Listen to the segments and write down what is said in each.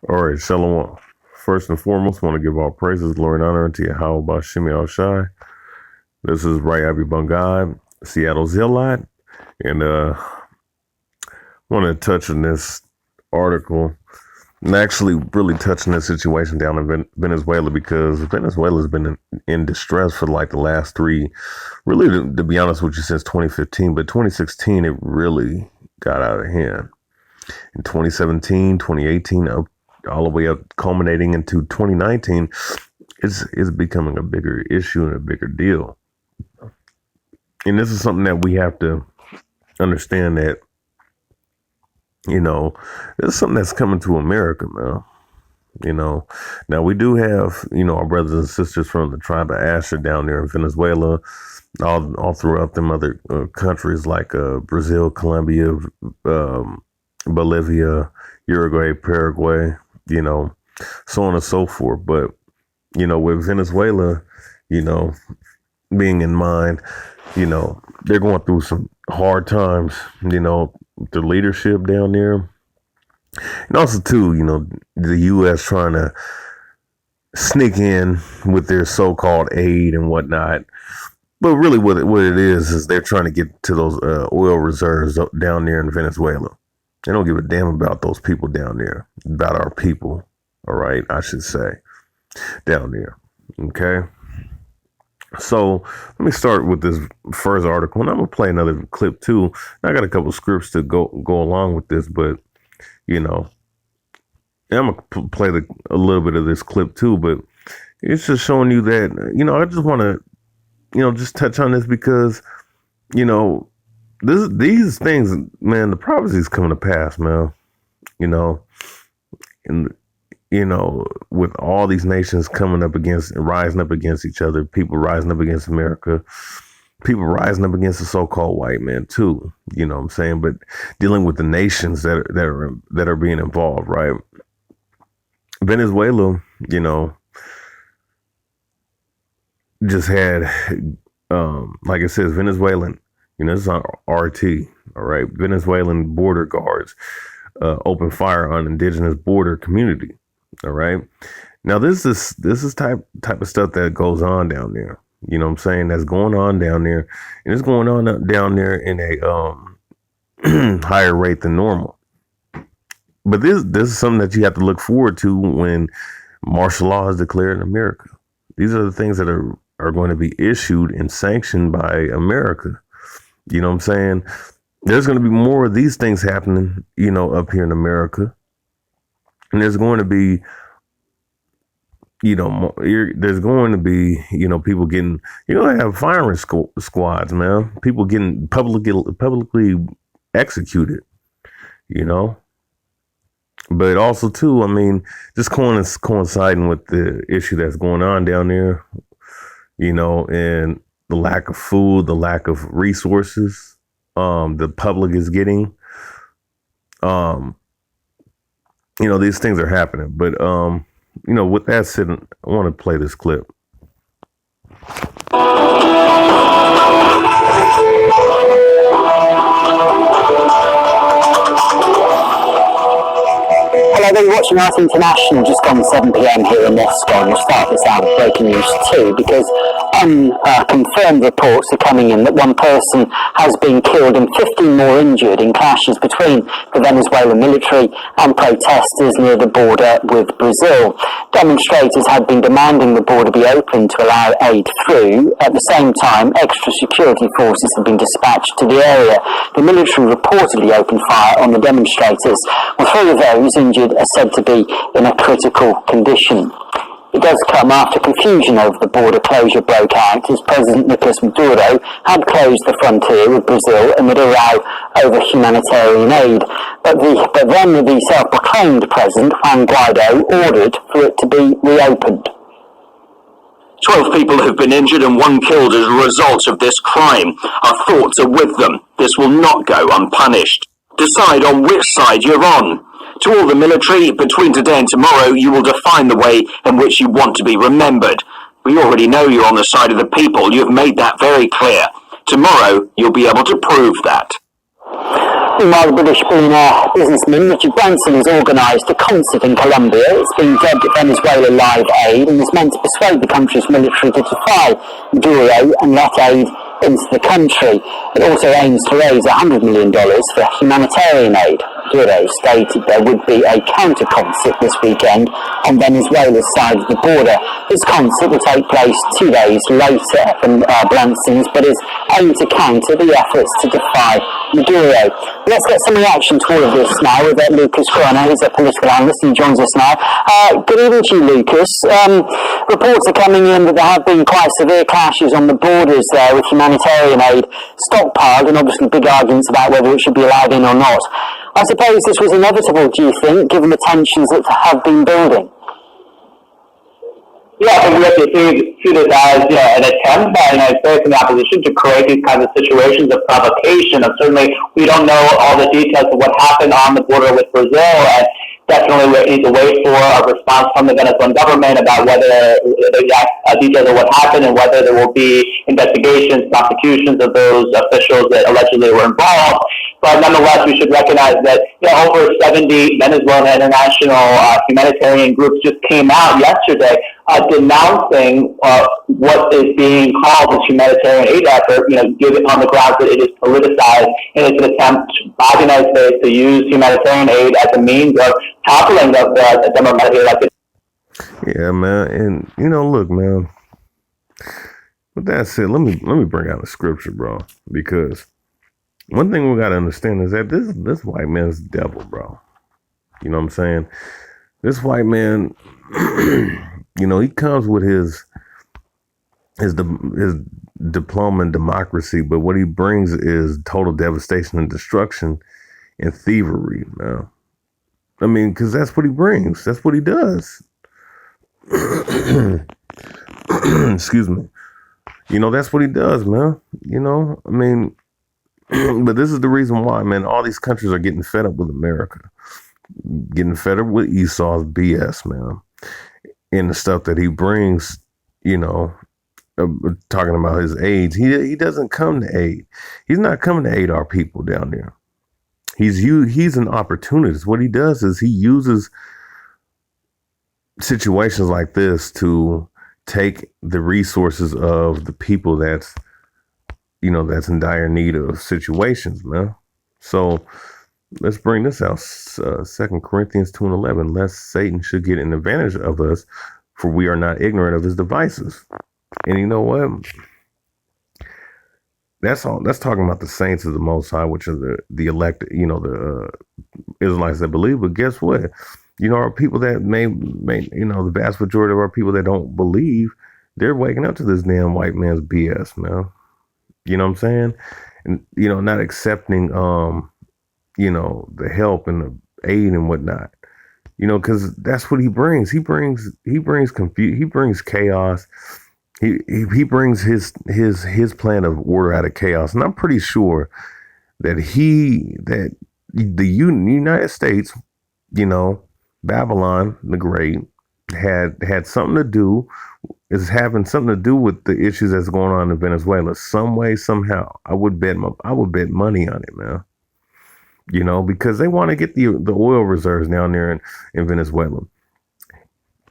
All right, Shalom. First and foremost, want to give all praises, glory, and honor unto Yahweh Simeon Shai. This is Rayabya Bungad, Seattle Zealot, and want to touch on this article and actually really touching this situation down in Venezuela, because Venezuela has been in distress for like the last really to be honest with you, since 2015, but 2016 it really got out of hand. In 2017, 2018, all the way up culminating into 2019, it's becoming a bigger issue and a bigger deal. And this is something that we have to understand, that, this is something that's coming to America, man. Now we do have, our brothers and sisters from the tribe of Asher down there in Venezuela, all throughout them other countries like Brazil, Colombia, Bolivia, Uruguay, Paraguay, so on and so forth. But, with Venezuela, being in mind, they're going through some hard times, the leadership down there. And also, too, the U.S. trying to sneak in with their so-called aid and whatnot. But really what it is they're trying to get to those oil reserves down there in Venezuela. They don't give a damn about those people down there, about our people, all right, I should say, down there, okay? So let me start with this first article, and I'm going to play another clip too. I got a couple scripts to go along with this, but, I'm going to play a little bit of this clip too, but it's just showing you that, I just want to, just touch on this because, these things, man, the prophecy's coming to pass, man. And with all these nations coming up against and rising up against each other, people rising up against America, people rising up against the so-called white man too. You know what I'm saying? But dealing with the nations that are being involved, right? Venezuela, just had, like it says, Venezuelan. This is on RT, all right? Venezuelan border guards open fire on indigenous border community, all right? Now, this is type of stuff that goes on down there. You know what I'm saying? That's going on down there, and it's going on down there in a higher rate than normal. But this is something that you have to look forward to when martial law is declared in America. These are the things that are going to be issued and sanctioned by America. You know what I'm saying? There's going to be more of these things happening, up here in America. And there's going to be, there's going to be, people getting, they have firing squads, man. People getting publicly executed, But also, too, just coinciding with the issue that's going on down there, and the lack of food, the lack of resources, the public is getting, these things are happening. But, with that said, I want to play this clip. Hello, you're watching Art International, just gone 7 p.m. here in Moscow, and we'll start this out with breaking news too, because unconfirmed reports are coming in that one person has been killed and 15 more injured in clashes between the Venezuelan military and protesters near the border with Brazil. Demonstrators had been demanding the border be opened to allow aid through. At the same time, extra security forces have been dispatched to the area. The military reportedly opened fire on the demonstrators, with 3 of those injured are said to be in a critical condition. It does come after confusion over the border closure broke out as President Nicolas Maduro had closed the frontier with Brazil amid a row over humanitarian aid. But then the self-proclaimed President Juan Guaido ordered for it to be reopened. 12 people have been injured and 1 killed as a result of this crime. Our thoughts are with them. This will not go unpunished. Decide on which side you're on. To all the military, between today and tomorrow, you will define the way in which you want to be remembered. We already know you're on the side of the people. You've made that very clear. Tomorrow, you'll be able to prove that. Meanwhile, the British billionaire businessman Richard Branson has organised a concert in Colombia. It's been dubbed Venezuela Live Aid and is meant to persuade the country's military to defy Maduro and let aid into the country. It also aims to raise $100 million for humanitarian aid. Maduro stated there would be a counter-concert this weekend on Venezuela's side of the border. This concert will take place 2 days later than Branson's, but is aimed to counter the efforts to defy Maduro. Let's get some reaction to all of this now with Lucas Corona, who's a political analyst, and he joins us now. Good evening to you, Lucas. Reports are coming in that there have been quite severe clashes on the borders there with humanitarian aid stockpiled, and obviously big arguments about whether it should be allowed in or not. I suppose this was inevitable, do you think, given the tensions that have been building? Yeah, I think we have to see this as an attempt by the United States and the opposition to create these kinds of situations of provocation. And certainly, we don't know all the details of what happened on the border with Brazil, and definitely we need to wait for a response from the Venezuelan government about whether the exact details of what happened and whether there will be investigations, prosecutions of those officials that allegedly were involved. But nonetheless, we should recognize that over 70 Venezuelan international humanitarian groups just came out yesterday denouncing what is being called this humanitarian aid effort, given on the grounds that it is politicized and it's an attempt by the United States to use humanitarian aid as a means of toppling of the democratically elected. Yeah, man, and look, man. With that said, let me bring out the scripture, bro, because one thing we gotta understand is that this white man's the devil, bro. You know what I'm saying? This white man, he comes with his diploma in democracy, but what he brings is total devastation and destruction and thievery, man. I mean, because that's what he brings. That's what he does. Excuse me. That's what he does, man. But this is the reason why, man, all these countries are getting fed up with America. Getting fed up with Esau's BS, man. And the stuff that he brings, talking about his aids. He doesn't come to aid. He's not coming to aid our people down there. He's an opportunist. What he does is he uses situations like this to take the resources of the people that's in dire need of situations, man. So let's bring this out. 2 Corinthians 2:11. Lest Satan should get an advantage of us, for we are not ignorant of his devices. And you know what? That's all. That's talking about the saints of the Most High, which are the elected, the Israelites that believe. But guess what? Our people that may, the vast majority of our people that don't believe, they're waking up to this damn white man's BS, man. You know what I'm saying? And, not accepting, the help and the aid and whatnot, because that's what he brings. He brings confusion. He brings chaos. He brings his plan of order out of chaos. And I'm pretty sure that the United States, Babylon the Great had something to do, is having something to do with the issues that's going on in Venezuela, some way, somehow. I would bet money on it, man. Because they want to get the oil reserves down there in Venezuela.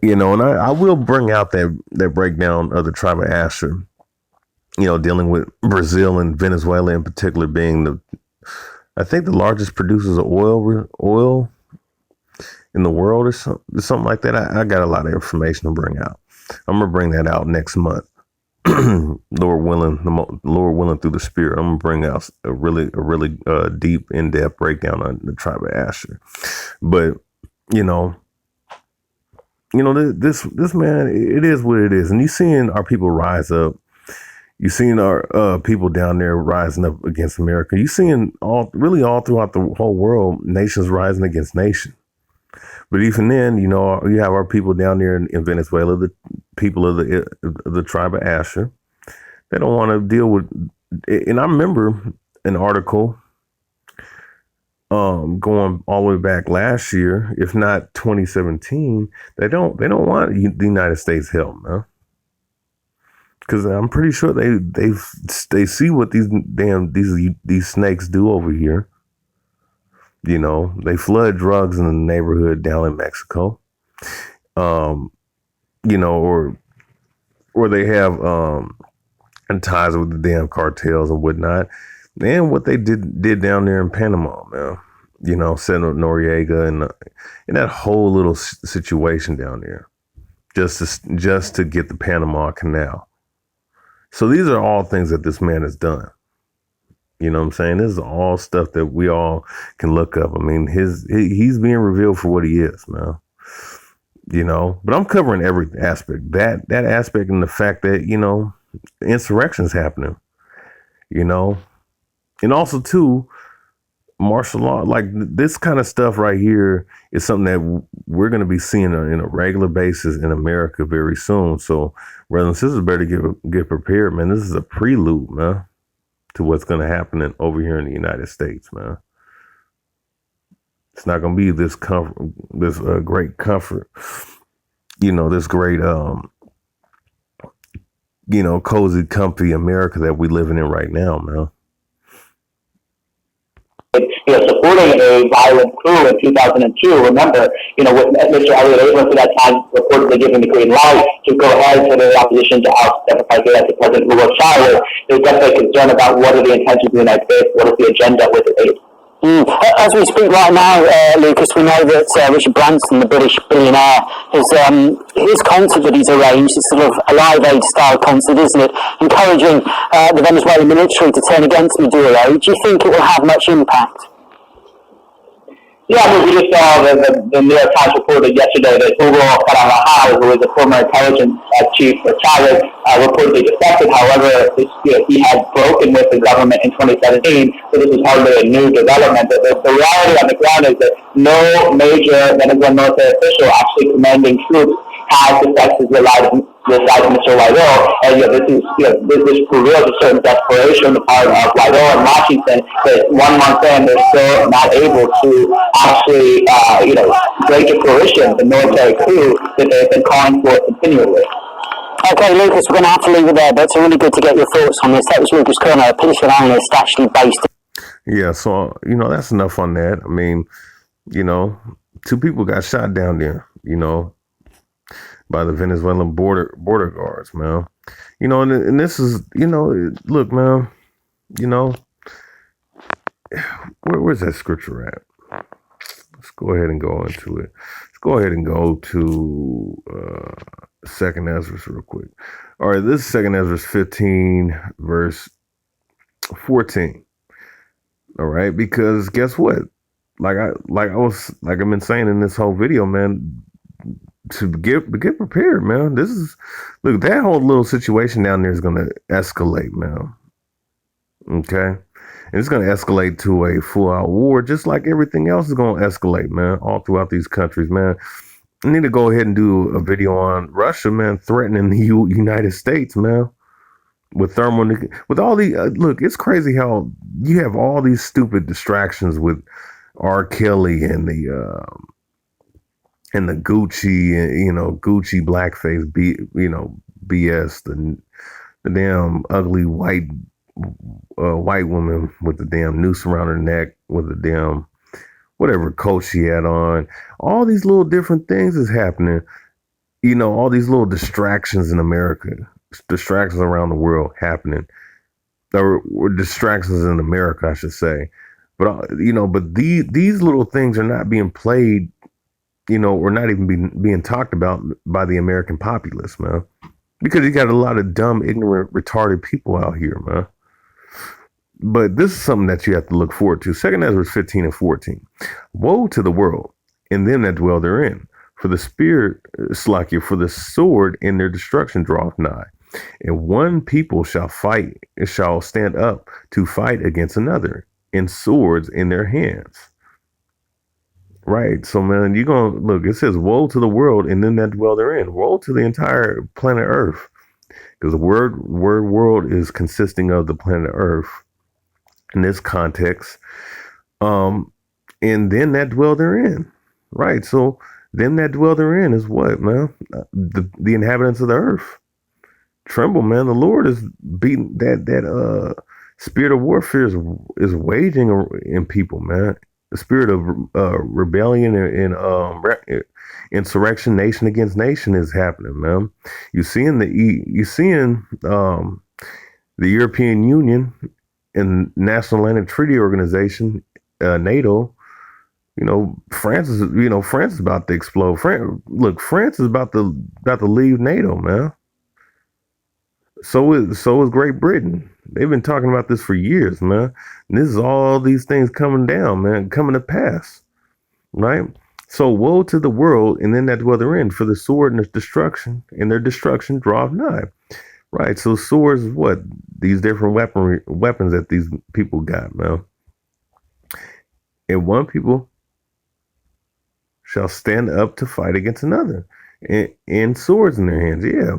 And I will bring out that breakdown of the tribe of Asher, dealing with Brazil and Venezuela in particular being I think the largest producers of oil in the world or something like that. I got a lot of information to bring out. I'm going to bring that out next month. Lord willing, through the Spirit, I'm going to bring out a really deep, in-depth breakdown on the tribe of Asher. But, this man, it is what it is. And you're seeing our people rise up. You're seeing our people down there rising up against America. You're seeing all throughout the whole world, nations rising against nations. But even then, you have our people down there in Venezuela, the people of the tribe of Asher. They don't want to deal with. And I remember an article going all the way back last year, if not 2017. They don't want the United States help, man. Because I'm pretty sure they see what these snakes do over here. You know, they flood drugs in the neighborhood down in Mexico. You know, or they have ties with the damn cartels and whatnot. And what they did down there in Panama, man. You know, Senator Noriega and that whole little situation down there, just to get the Panama Canal. So these are all things that this man has done. You know what I'm saying? This is all stuff that we all can look up. I mean, he's being revealed for what he is, man. You know, but I'm covering every aspect. That aspect and the fact that, you know, insurrection's happening. You know, and also too, martial law, like this kind of stuff right here is something that we're going to be seeing in a regular basis in America very soon. So brothers and sisters better get prepared, man. This is a prelude, man, to what's going to happen over here in the United States, man. It's not going to be this comfort, this great comfort, you know, this great, you know, cozy, comfy America that we living in right now, man. You know, supporting a violent coup in 2002. Remember, you know, with Mr. Elliott Abrams at that time reportedly giving the green light to go ahead to the opposition to oust to President Hugo Chavez. There's definitely concern about what are the intentions of the United States, what is the agenda with it. As we speak right now, Lucas, we know that Richard Branson, the British billionaire, his concert that he's arranged, it's sort of a Live Aid style concert, isn't it? Encouraging the Venezuelan military to turn against Maduro. Do you think it will have much impact? Yeah, I mean, we just saw the New York Times reported yesterday that Hugo Chavez, who was a former intelligence chief for Chavez, reportedly defected. However, he had broken with the government in 2017, so this is hardly a new development. The reality on the ground is that no major Venezuelan military official actually commanding troops has defected the life of Mr. Guaido, and this reveals a certain desperation on the part of Guaido and Washington that 1 month in they're still not able to actually break to fruition the military coup that they've been calling for continually. Okay, Lucas, we're going to have to leave it there, but it's really good to get your thoughts on this. That was Lucas Kerner, a political analyst actually based. Yeah, so you know that's enough on that. I mean, you know, 2 people got shot down there. You know, by the Venezuelan border guards, man. You know, and this is, you know, look, man, you know, where's that scripture at? Let's go ahead and go into it. Let's go ahead and go to 2nd Ezra real quick. All right, this is 2nd Ezra 15, verse 14. All right, because guess what? Like I've been saying in this whole video, man, to get prepared, man. Look, that whole little situation down there is going to escalate, man. Okay? And it's going to escalate to a full-out war, just like everything else is going to escalate, man, all throughout these countries, man. I need to go ahead and do a video on Russia, man, threatening the United States, man, with all the, look, it's crazy how you have all these stupid distractions with R. Kelly and the Gucci, Gucci blackface, BS, the damn ugly white woman with the damn noose around her neck with the damn whatever coat she had on. All these little different things is happening. You know, all these little distractions in America, distractions around the world happening, or distractions in America, I should say. But but these little things are not being played, or not even being talked about by the American populace, man. Because you got a lot of dumb, ignorant, retarded people out here, man. But this is something that you have to look forward to. 2nd Ezra 15 and 14. Woe to the world and them that dwell therein. For the for the sword in their destruction draweth nigh. And one people shall stand up to fight against another, and swords in their hands. Right. So, man, you're going to look, it says, woe to the world and them that dwell therein. Woe to the entire planet Earth. Because the word world is consisting of the planet Earth in this context. And then that dwell therein. Right. So, them that dwell therein is what, man? The inhabitants of the earth. Tremble, man. The Lord is beating that spirit of warfare is waging in people, man. The spirit of rebellion and insurrection, nation against nation, is happening, man. You seeing the European Union and National Atlantic Treaty Organization, NATO. France is about to explode. France is about to leave NATO, man. So is Great Britain. They've been talking about this for years, man. And this is all these things coming down, man, coming to pass, right? So woe to the world and then that dwell therein, for the sword and their destruction draweth nigh. Right. So swords is what? These different weapons that these people got, man. And one people shall stand up to fight against another, and swords in their hands. Yeah,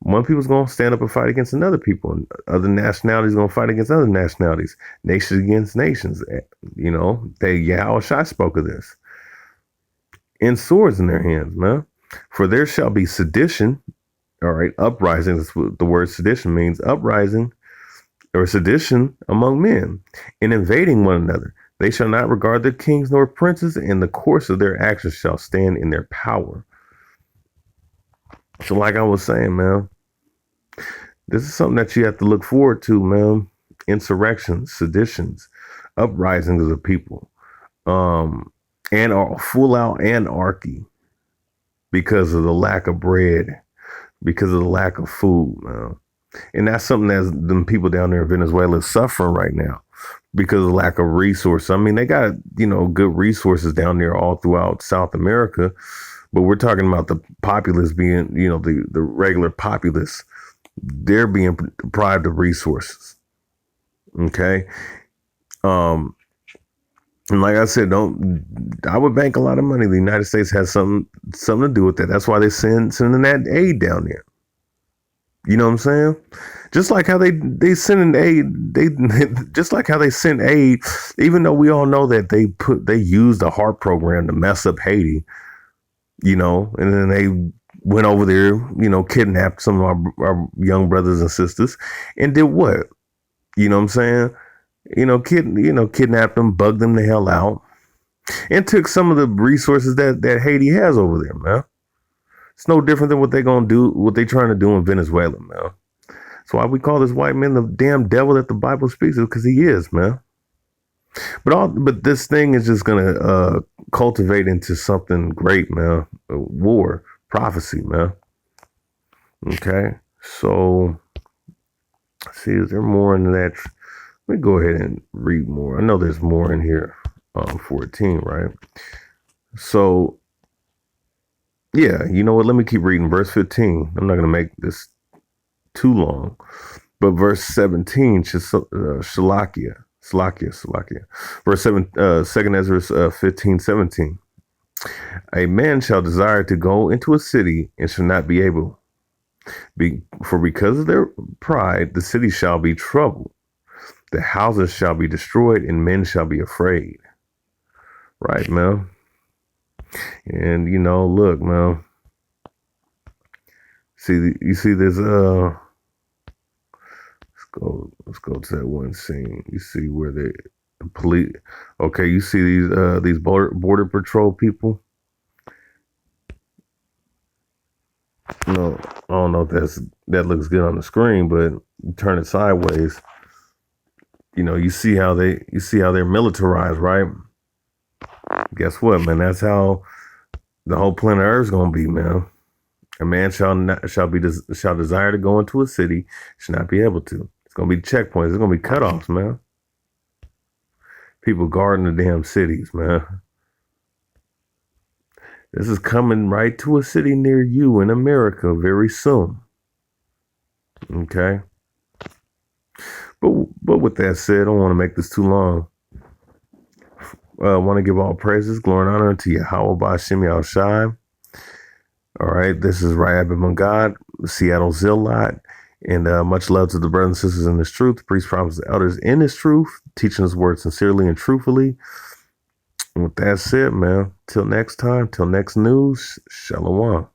one people's gonna stand up and fight against another people, and other nationalities gonna fight against other nationalities, nations against nations. Yahweh Shai spoke of this. And swords in their hands, man. For there shall be sedition. All right, uprising. That's what the word sedition means. Uprising or sedition among men, and invading one another. They shall not regard their kings nor princes, and the course of their actions shall stand in their power. So like I was saying, man, this is something that you have to look forward to, man. Insurrections, seditions, uprisings of people, and full out anarchy because of the lack of bread, because of the lack of food, man. And that's something that them people down there in Venezuela is suffering right now because of the lack of resources. I mean, they got, good resources down there all throughout South America, but we're talking about the populace being, the regular populace. They're being deprived of resources. Okay. And like I said, I would bank a lot of money. The United States has something to do with that. That's why they sending that aid down there. You know what I'm saying? Just like how they send aid, just like how they send aid, even though we all know that they used the HARP program to mess up Haiti, and then they went over there, kidnapped some of our young brothers and sisters and did what? You know what I'm saying? Kidnapped them, bugged them the hell out, and took some of the resources that Haiti has over there, man. It's no different than what they're going to do, what they're trying to do in Venezuela, man. That's why we call this white man the damn devil that the Bible speaks of, because he is, man. But this thing is just going to cultivate into something great, man. War, prophecy, man. Okay, so see, is there more in that? Let me go ahead and read more. I know there's more in here. 14, right? So, yeah, you know what? Let me keep reading. Verse 15. I'm not going to make this too long. But verse 17, Shalakia. Verse 7, 2 Ezra 15, 17. A man shall desire to go into a city and shall not be able. For because of their pride, the city shall be troubled. The houses shall be destroyed and men shall be afraid. Right, man? And, look, man. You see this, let's go to that one scene. You see where the police, okay, you see these border patrol people. No, I don't know if that looks good on the screen, but you turn it sideways. You see how they're militarized, right? Guess what, man? That's how the whole planet Earth's gonna be, man. A man shall desire to go into a city, should not be able to. It's gonna be checkpoints. It's gonna be cutoffs, man. People guarding the damn cities, man. This is coming right to a city near you in America very soon. Okay. But with that said, I don't want to make this too long. I want to give all praises, glory, and honor unto Yahweh by Simeon Shai. All right, this is Rayabya, Seattle Zealot, and much love to the brothers and sisters in this truth, priests, prophets, and elders in this truth, teaching this word sincerely and truthfully. And with that said, man, till next time, till next news, shalom.